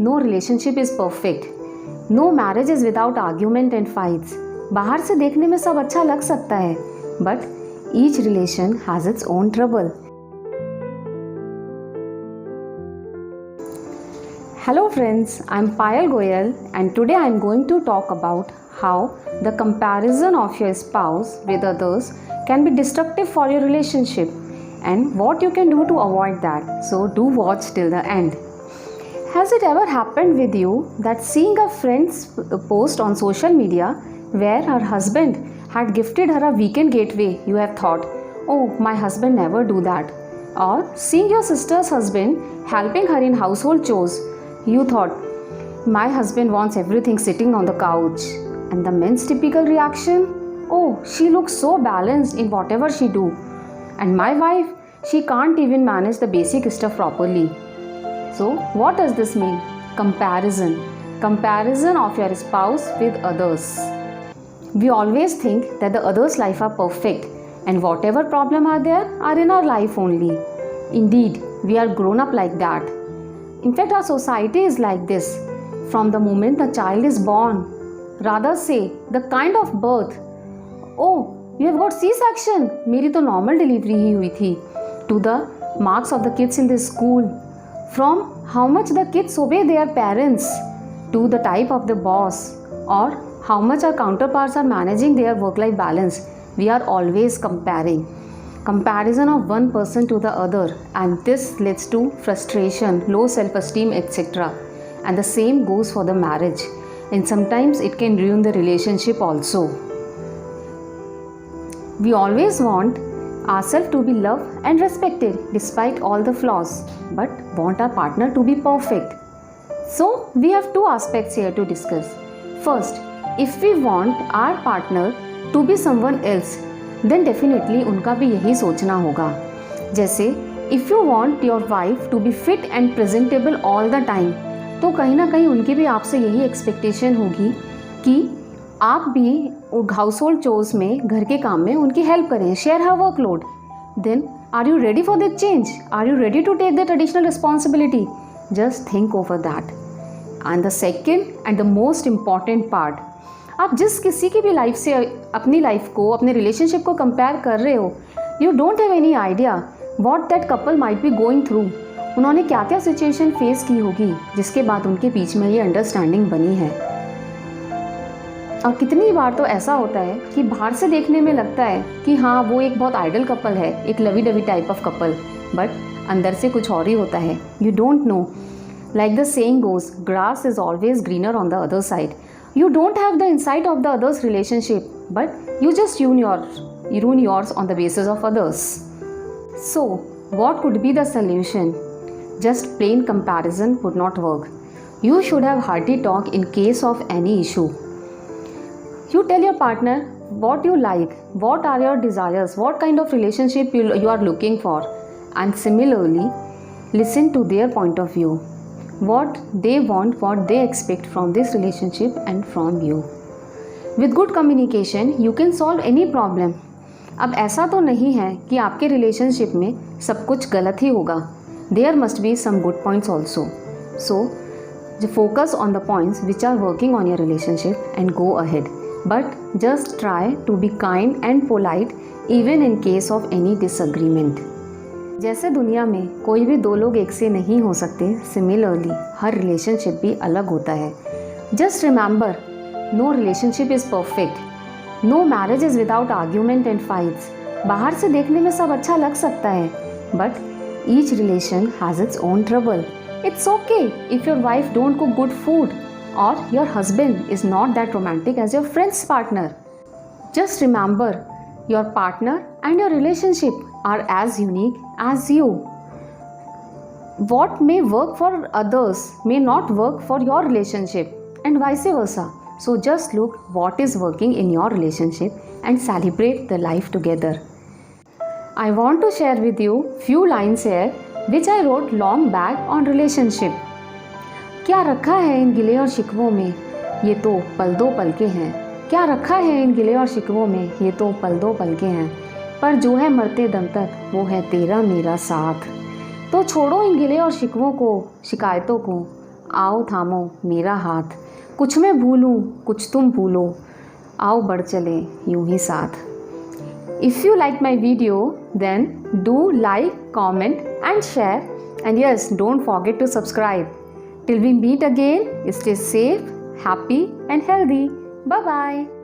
No relationship is perfect, no marriage is without argument and fights. बाहर से देखने में सब अच्छा लग सकता है, but each relation has its own trouble. Hello friends, I'm Payal Goyal and today I'm going to talk about how the comparison of your spouse with others can be destructive for your relationship and what you can do to avoid that. So do watch till the end. Has it ever happened with you that seeing a friend's post on social media where her husband had gifted her a weekend gateway, you have thought, oh, my husband never do that. Or seeing your sister's husband helping her in household chores, you thought, my husband wants everything sitting on the couch. And the men's typical reaction, oh, she looks so balanced in whatever she do. And my wife, she can't even manage the basic stuff properly. So what does this mean? Comparison. Comparison of your spouse with others. We always think that the others' life are perfect and whatever problem are there are in our life only. Indeed, we are grown up like that. In fact, our society is like this. From the moment the child is born, rather say the kind of birth. Oh, you have got C-section. मेरी तो normal delivery ही हुई थी. To the marks of the kids in the school. From how much the kids obey their parents. To the type of the boss. Or how much our counterparts are managing their work-life balance. We are always comparing. Comparison of one person to the other, and this leads to frustration, low self-esteem, etc. And the same goes for the marriage, and sometimes it can ruin the relationship also. We always want ourselves to be loved and respected despite all the flaws, but want our partner to be perfect. So we have two aspects here to discuss. First, if we want our partner to be someone else, then definitely उनका भी यही सोचना होगा. जैसे if you want your wife to be fit and presentable all the time, तो कहीं ना कहीं उनकी भी आपसे यही एक्सपेक्टेशन होगी कि आप भी हाउस होल्ड चोर्स में, घर के काम में उनकी हेल्प करें, share her workload. Then are you ready for this change? Are you ready to take that additional responsibility? Just think over that. And the second and the most important part, आप जिस किसी की भी life से अपनी life को, अपने relationship को कंपेयर कर रहे हो, you don't have any idea what that couple might be going through. उन्होंने क्या क्या सिचुएशन फेस की होगी जिसके बाद उनके बीच में ये अंडरस्टैंडिंग बनी है. और कितनी बार तो ऐसा होता है कि बाहर से देखने में लगता है कि हाँ, वो एक बहुत आइडल कपल है, एक lovey dovey type of couple, but अंदर से कुछ और ही होता है. You don't know. Like the saying goes, grass is always greener on the other side. You don't have the insight of the other's relationship, but you just ruin yours on the basis of others. So, what could be the solution? Just plain comparison would not work. You should have hearty talk in case of any issue. You tell your partner what you like, what are your desires, what kind of relationship you are looking for, and similarly, listen to their point of view. What they want, what they expect from this relationship and from you. With good communication, you can solve any problem. अब ऐसा तो नहीं है कि आपके relationship में सब कुछ गलत ही होगा. There must be some good points also. So, focus on the points which are working on your relationship and go ahead. But just try to be kind and polite even in case of any disagreement. जैसे दुनिया में कोई भी दो लोग एक से नहीं हो सकते, सिमिलरली हर रिलेशनशिप भी अलग होता है. Just remember, no relationship is perfect, no marriage is without argument and fights. बाहर से देखने में सब अच्छा लग सकता है, but each relation has its own trouble. It's okay if your wife don't cook good food और your husband is not that romantic as your friend's partner. Just remember, your partner and your relationship are as unique as you. What may work for others may not work for your relationship and vice versa. So just look what is working in your relationship and celebrate the life together. I want to share with you few lines here which I wrote long back on relationship. क्या रखा है इन गिले और शिकवों में, ये तो पल दो पल के हैं. क्या रखा है इन गिले और शिकवों में, ये तो पल दो पल के हैं. पर जो है मरते दम तक वो है तेरा मेरा साथ. तो छोड़ो इन गिले और शिकवों को, शिकायतों को, आओ थामो मेरा हाथ, कुछ मैं भूलूं कुछ तुम भूलो, आओ बढ़ चले यूं ही साथ। If you like my video, then do like, comment and share, and yes, don't forget to subscribe. Till we meet again, stay safe, happy and healthy. Bye bye.